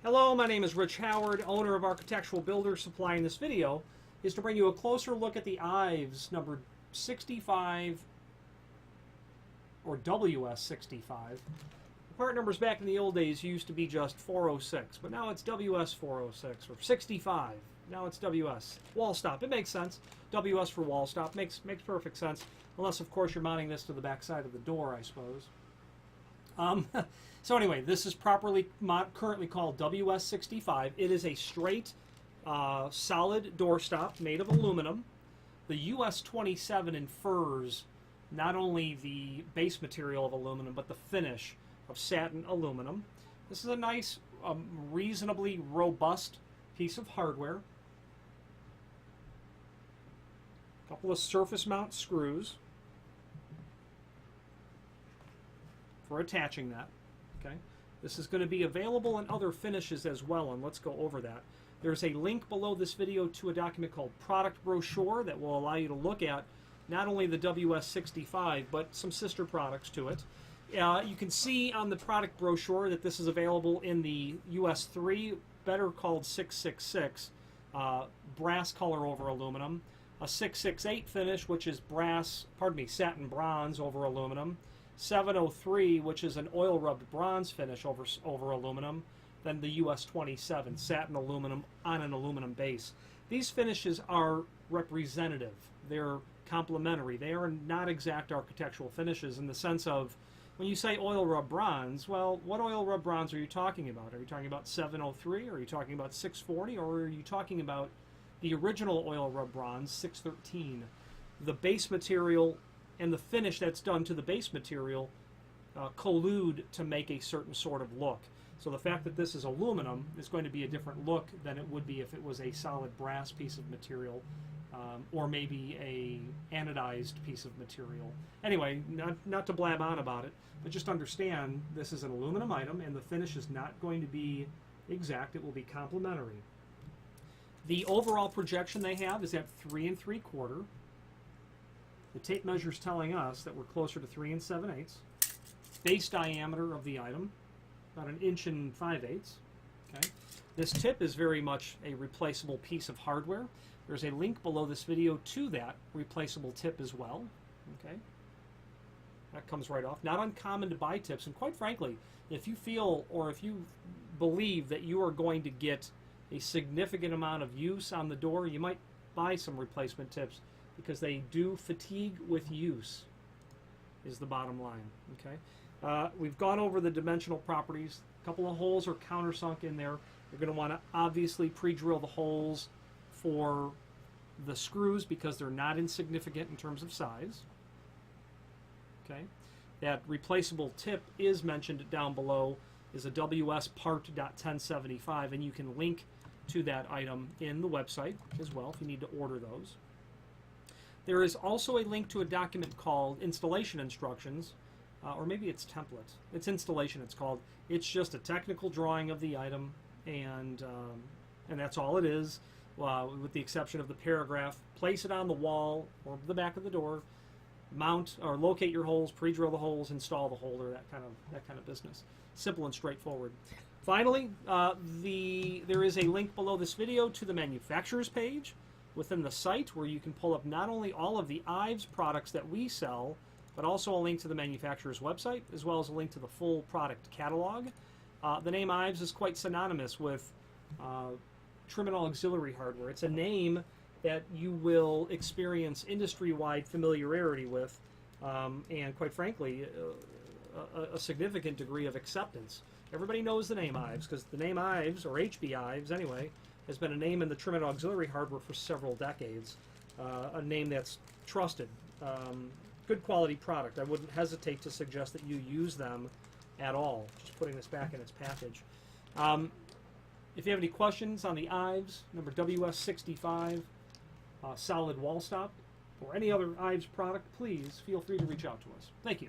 Hello, my name is Rich Howard, owner of Architectural Builder Supply. In this video is to bring you a closer look at the Ives number 65 or WS65. The part numbers back in the old days used to be just 406, but now it's WS406 or 65. Now it's WS. Wall stop. It makes sense. WS for wall stop makes perfect sense, unless of course you're mounting this to the back side of the door, I suppose. So anyway, this is properly currently called WS65. It is a straight, solid doorstop made of aluminum. The US27 infers not only the base material of aluminum, but the finish of satin aluminum. This is a nice, reasonably robust piece of hardware. A couple of surface mount screws for attaching that. Okay, this is going to be available in other finishes as well, and let's go over that. There's a link below this video to a document called Product Brochure that will allow you to look at not only the WS65 but some sister products to it. You can see on the product brochure that this is available in the US3, better called 666, brass color over aluminum, a 668 finish, which is satin bronze over aluminum, 703, which is an oil rubbed bronze finish over aluminum, then the US27, satin aluminum on an aluminum base. These finishes are representative. They're complementary. They are not exact architectural finishes in the sense of, when you say oil rub bronze, well, what oil rub bronze are you talking about? Are you talking about 703? Are you talking about 640? Or are you talking about the original oil rub bronze, 613? The base material and the finish that's done to the base material collude to make a certain sort of look. So the fact that this is aluminum is going to be a different look than it would be if it was a solid brass piece of material, or maybe a anodized piece of material. Anyway, not to blab on about it, but just understand this is an aluminum item and the finish is not going to be exact. It will be complementary. The overall projection they have is at 3 3/4. The tape measure is telling us that we're closer to 3 7/8. Base diameter of the item, about 1 5/8 inches. Okay. This tip is very much a replaceable piece of hardware. There's a link below this video to that replaceable tip as well. Okay. That comes right off. Not uncommon to buy tips, and quite frankly, if you feel or if you believe that you are going to get a significant amount of use on the door, you might buy some replacement tips, because they do fatigue with use, is the bottom line. Okay, we've gone over the dimensional properties. A couple of holes are countersunk in there. You're going to want to obviously pre-drill the holes for the screws because they're not insignificant in terms of size. Okay, that replaceable tip is mentioned down below, is a WS part.1075, and you can link to that item in the website as well if you need to order those. There is also a link to a document called Installation Instructions, or maybe it's Template. It's Installation, it's called. It's just a technical drawing of the item, and that's all it is, with the exception of the paragraph. Place it on the wall or the back of the door, mount or locate your holes, pre-drill the holes, install the holder, that kind of business. Simple and straightforward. Finally, there is a link below this video to the manufacturer's page within the site, where you can pull up not only all of the Ives products that we sell, but also a link to the manufacturer's website, as well as a link to the full product catalog. The name Ives is quite synonymous with trim and auxiliary hardware. It's a name that you will experience industry-wide familiarity with, and quite frankly, a significant degree of acceptance. Everybody knows the name Ives, because the name Ives, or HB Ives anyway, has been a name in the trim and auxiliary hardware for several decades. A name that's trusted. Good quality product. I wouldn't hesitate to suggest that you use them at all. Just putting this back in its package. If you have any questions on the Ives, number WS65, solid wall stop, or any other Ives product, please feel free to reach out to us. Thank you.